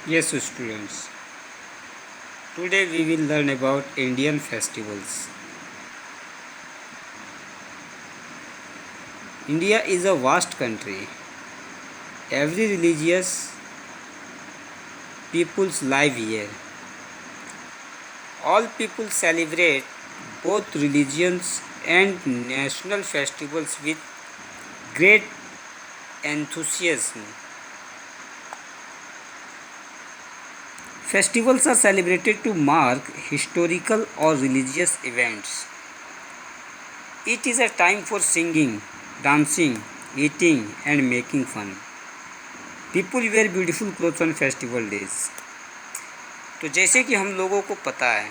Yes, students. Today we will learn about Indian festivals. India is a vast country. Every religious peoples live here. All people celebrate both religions and national festivals with great enthusiasm. Festivals are celebrated to mark historical or religious events. It is a time for singing, dancing, eating, and making fun. People wear beautiful clothes on festival days. तो जैसे कि हम लोगों को पता है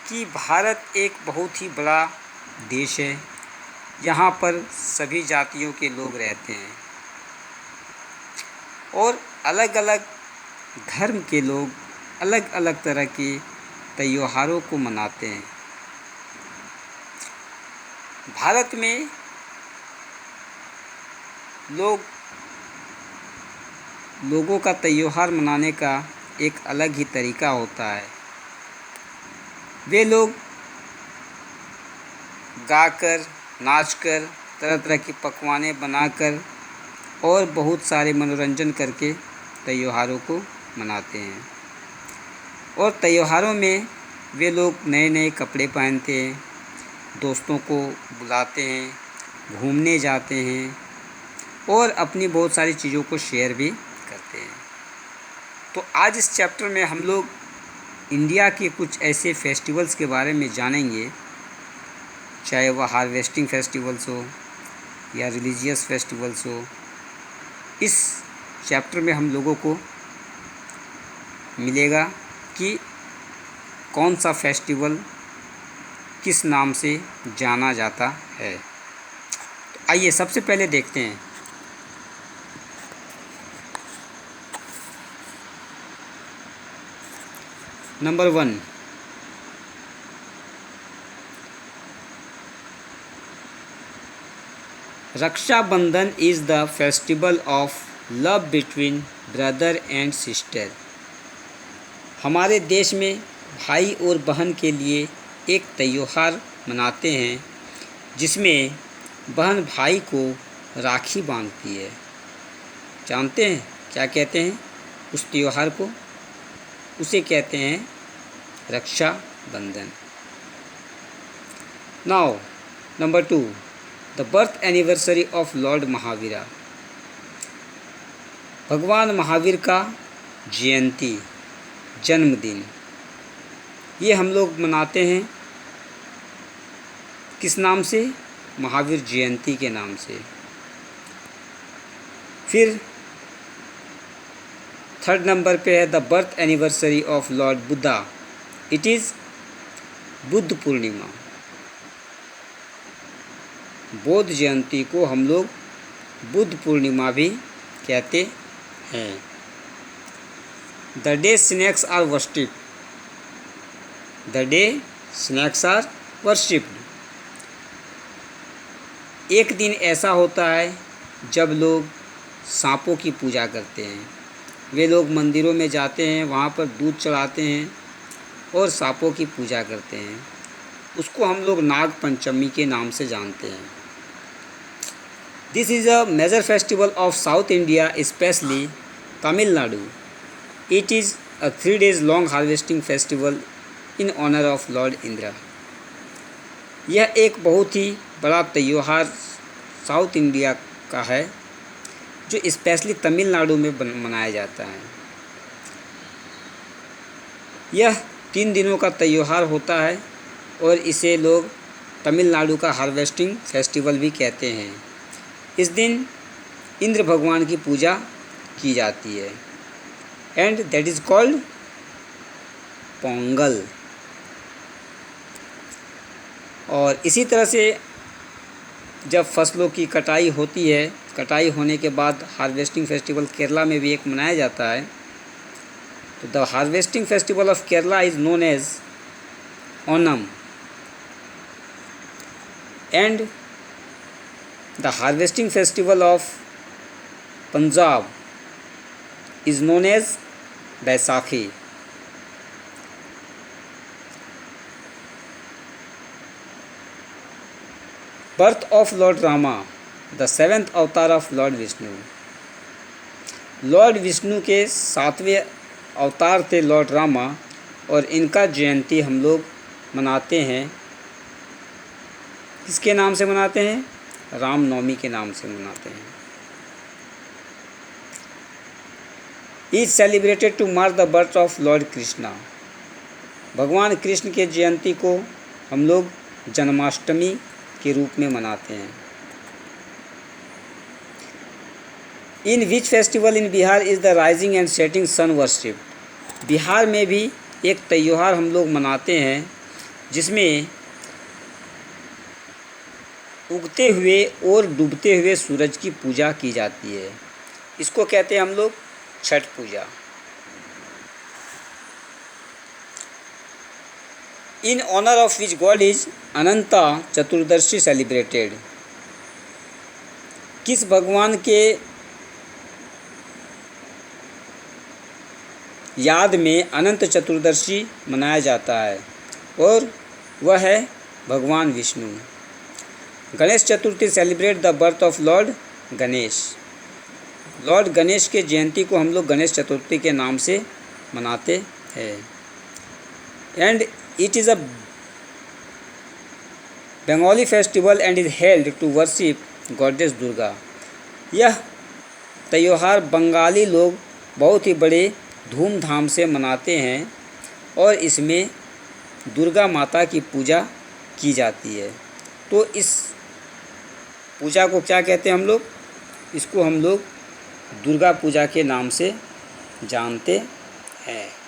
कि भारत एक बहुत ही बड़ा देश है। यहाँ पर सभी जातियों के लोग रहते हैं और अलग अलग धर्म के लोग अलग अलग तरह के त्योहारों को मनाते हैं। भारत में लोगों का त्यौहार मनाने का एक अलग ही तरीका होता है। वे लोग गाकर, नाचकर, तरह तरह की पकवानें बनाकर और बहुत सारे मनोरंजन करके त्योहारों को मनाते हैं। और त्योहारों में वे लोग नए नए कपड़े पहनते हैं, दोस्तों को बुलाते हैं, घूमने जाते हैं और अपनी बहुत सारी चीज़ों को शेयर भी करते हैं। तो आज इस चैप्टर में हम लोग इंडिया के कुछ ऐसे फेस्टिवल्स के बारे में जानेंगे, चाहे वह हार्वेस्टिंग फेस्टिवल्स हो या रिलीजियस फेस्टिवल्स हो। इस चैप्टर में हम लोगों को मिलेगा कि कौन सा फेस्टिवल किस नाम से जाना जाता है। तो आइए सबसे पहले देखते हैं। Number 1, Rakshabandhan is the festival of love between brother and sister. हमारे देश में भाई और बहन के लिए एक त्यौहार मनाते हैं जिसमें बहन भाई को राखी बांधती है। जानते हैं क्या कहते हैं उस त्यौहार को? उसे कहते हैं Rakshabandhan. Now number 2, the birth anniversary of Lord Mahavira. भगवान महावीर का जयंती, जन्मदिन, ये हम लोग मनाते हैं किस नाम से? महावीर जयंती के नाम से। फिर 3rd नंबर पे है the birth anniversary of lord Buddha. It is Buddha Purnima. Bauddha Jayanti को हम लोग बुद्ध पूर्णिमा भी कहते हैं। The day snakes are worshipped. The day snakes are worshipped. एक दिन ऐसा होता है जब लोग सांपों की पूजा करते हैं। वे लोग मंदिरों में जाते हैं, वहाँ पर दूध चढ़ाते हैं और सांपों की पूजा करते हैं। उसको हम लोग नाग पंचमी के नाम से जानते हैं। This is a major festival of South India, specially Tamil Nadu. It is a 3 days long harvesting festival in honour of Lord Indra. यह एक बहुत ही बड़ा त्यौहार साउथ इंडिया का है जो स्पेशली तमिलनाडु में मनाया जाता है। यह 3 दिनों का त्यौहार होता है और इसे लोग तमिलनाडु का हार्वेस्टिंग फेस्टिवल भी कहते हैं। इस दिन इंद्र भगवान की पूजा की जाती है and that is called Pongal. और इसी तरह से जब फसलों की कटाई होती है, कटाई होने के बाद हार्वेस्टिंग फेस्टिवल केरला में भी एक मनाया जाता है। तो the harvesting festival of Kerala is known as Onam and the harvesting festival of Punjab is known as Baisakhi. Birth of lord Rama, the seventh avatar of lord Vishnu. Lord Vishnu के 7वें अवतार थे लॉर्ड रामा, और इनका जयंती हम लोग मनाते हैं। किसके नाम से मनाते हैं? रामनवमी के नाम से मनाते हैं। Is celebrated to mark the birth of Lord Krishna. भगवान कृष्ण के जयंती को हम लोग जन्माष्टमी के रूप में मनाते हैं। In which festival in Bihar is the rising and setting sun worship. Bihar में भी एक त्यौहार हम लोग मनाते हैं जिसमें उगते हुए और डूबते हुए सूरज की पूजा की जाती है। इसको कहते हैं हम लोग Chhath Puja. In honour of which god is Ananta Chaturdashi celebrated. किस भगवान के याद में अनंत चतुर्दशी मनाया जाता है, और वह है भगवान Vishnu. Ganesh Chaturthi celebrate the birth of lord Ganesh. Lord Ganesh के जयंती को हम लोग गणेश चतुर्थी के नाम से मनाते हैं। And it is a Bengali festival and is held to worship goddess Durga. यह त्यौहार बंगाली लोग बहुत ही बड़े धूमधाम से मनाते हैं, और इसमें दुर्गा माता की पूजा की जाती है। तो इस पूजा को क्या कहते हैं हम लोग? इसको हम लोग दुर्गा पूजा के नाम से जानते हैं।